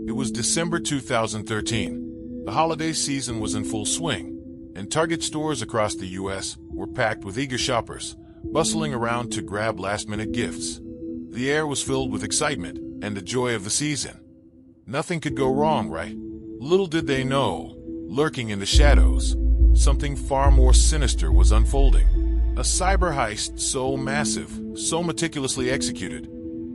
It was December 2013. The holiday season was in full swing, and Target stores across the U.S. were packed with eager shoppers, bustling around to grab last-minute gifts. The air was filled with excitement and the joy of the season. Nothing could go wrong, right? Little did they know, lurking in the shadows, something far more sinister was unfolding. A cyber heist so massive, so meticulously executed,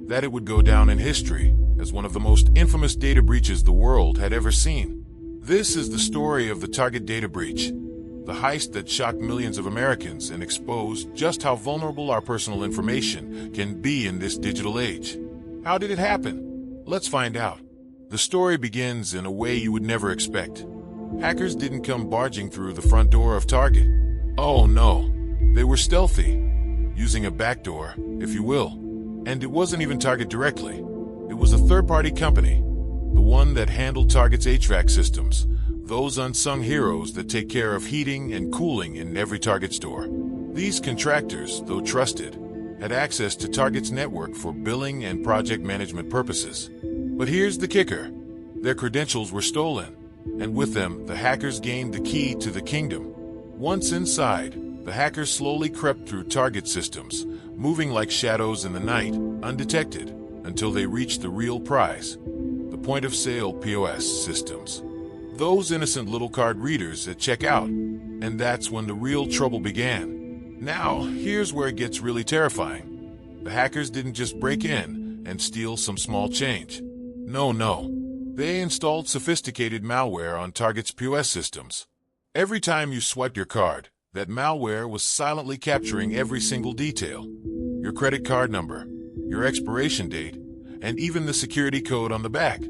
that it would go down in history as one of the most infamous data breaches the world had ever seen. This is the story of the Target data breach, the heist that shocked millions of Americans and exposed just how vulnerable our personal information can be in this digital age. How did it happen? Let's find out. The story begins in a way you would never expect. Hackers didn't come barging through the front door of Target. Oh no, they were stealthy, using a backdoor, if you will. And it wasn't even Target directly. It was a third-party company, the one that handled Target's HVAC systems, those unsung heroes that take care of heating and cooling in every Target store. These contractors, though trusted, had access to Target's network for billing and project management purposes. But here's the kicker. Their credentials were stolen, and with them, the hackers gained the key to the kingdom. Once inside, the hackers slowly crept through Target systems, moving like shadows in the night, undetected, until they reached the real prize, the point-of-sale POS systems. Those innocent little card readers at checkout. And that's when the real trouble began. Now, here's where it gets really terrifying. The hackers didn't just break in and steal some small change. No. They installed sophisticated malware on Target's POS systems. Every time you swiped your card, that malware was silently capturing every single detail. Your credit card number, your expiration date, and even the security code on the back.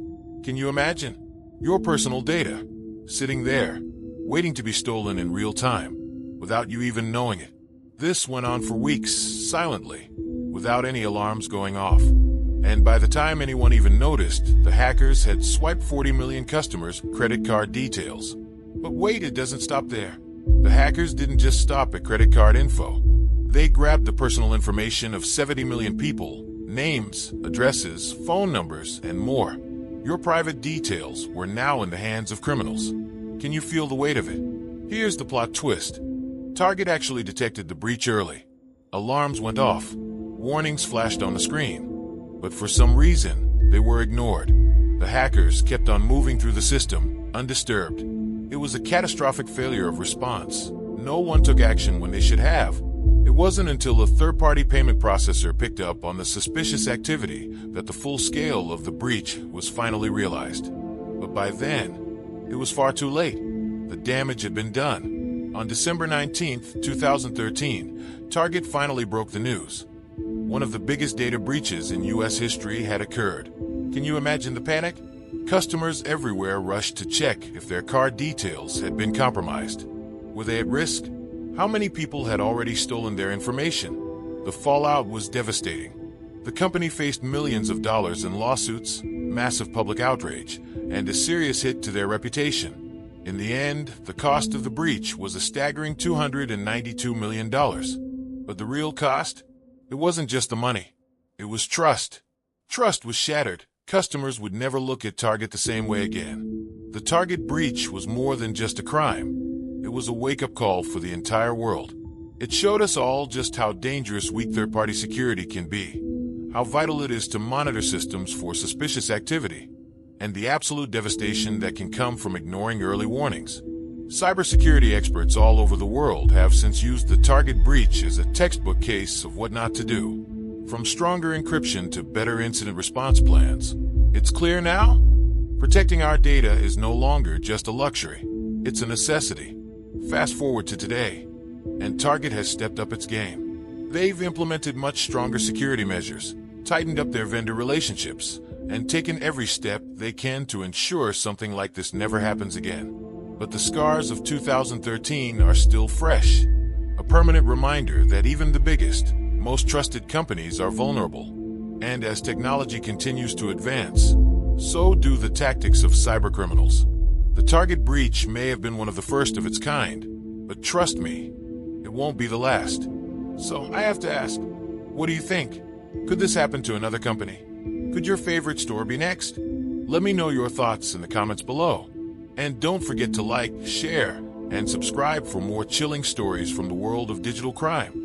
Can you imagine? Your personal data, sitting there, waiting to be stolen in real time, without you even knowing it. This went on for weeks, silently, without any alarms going off. And by the time anyone even noticed, the hackers had swiped 40 million customers' credit card details. But wait, it doesn't stop there. The hackers didn't just stop at credit card info. They grabbed the personal information of 70 million people, names, addresses, phone numbers, and more. Your private details were now in the hands of criminals. Can you feel the weight of it? Here's the plot twist. Target actually detected the breach early. Alarms went off. Warnings flashed on the screen. But for some reason, they were ignored. The hackers kept on moving through the system, undisturbed. It was a catastrophic failure of response. No one took action when they should have. It wasn't until a third-party payment processor picked up on the suspicious activity that the full scale of the breach was finally realized. But by then, it was far too late. The damage had been done. On December 19, 2013, Target finally broke the news. One of the biggest data breaches in U.S. history had occurred. Can you imagine the panic? Customers everywhere rushed to check if their card details had been compromised. Were they at risk? How many people had already stolen their information? The fallout was devastating. The company faced millions of dollars in lawsuits, massive public outrage, and a serious hit to their reputation. In the end, the cost of the breach was a staggering $292 million. But the real cost? It wasn't just the money. It was trust. Trust was shattered. Customers would never look at Target the same way again. The Target breach was more than just a crime. It was a wake-up call for the entire world. It showed us all just how dangerous weak third-party security can be, how vital it is to monitor systems for suspicious activity, and the absolute devastation that can come from ignoring early warnings. Cybersecurity experts all over the world have since used the Target breach as a textbook case of what not to do. From stronger encryption to better incident response plans. It's clear now? Protecting our data is no longer just a luxury. It's a necessity. Fast forward to today, and Target has stepped up its game. They've implemented much stronger security measures, tightened up their vendor relationships, and taken every step they can to ensure something like this never happens again. But the scars of 2013 are still fresh. A permanent reminder that even the biggest, most trusted companies are vulnerable. And as technology continues to advance, so do the tactics of cybercriminals. The Target breach may have been one of the first of its kind, but trust me, it won't be the last. So I have to ask, what do you think? Could this happen to another company? Could your favorite store be next? Let me know your thoughts in the comments below. And don't forget to like, share, and subscribe for more chilling stories from the world of digital crime.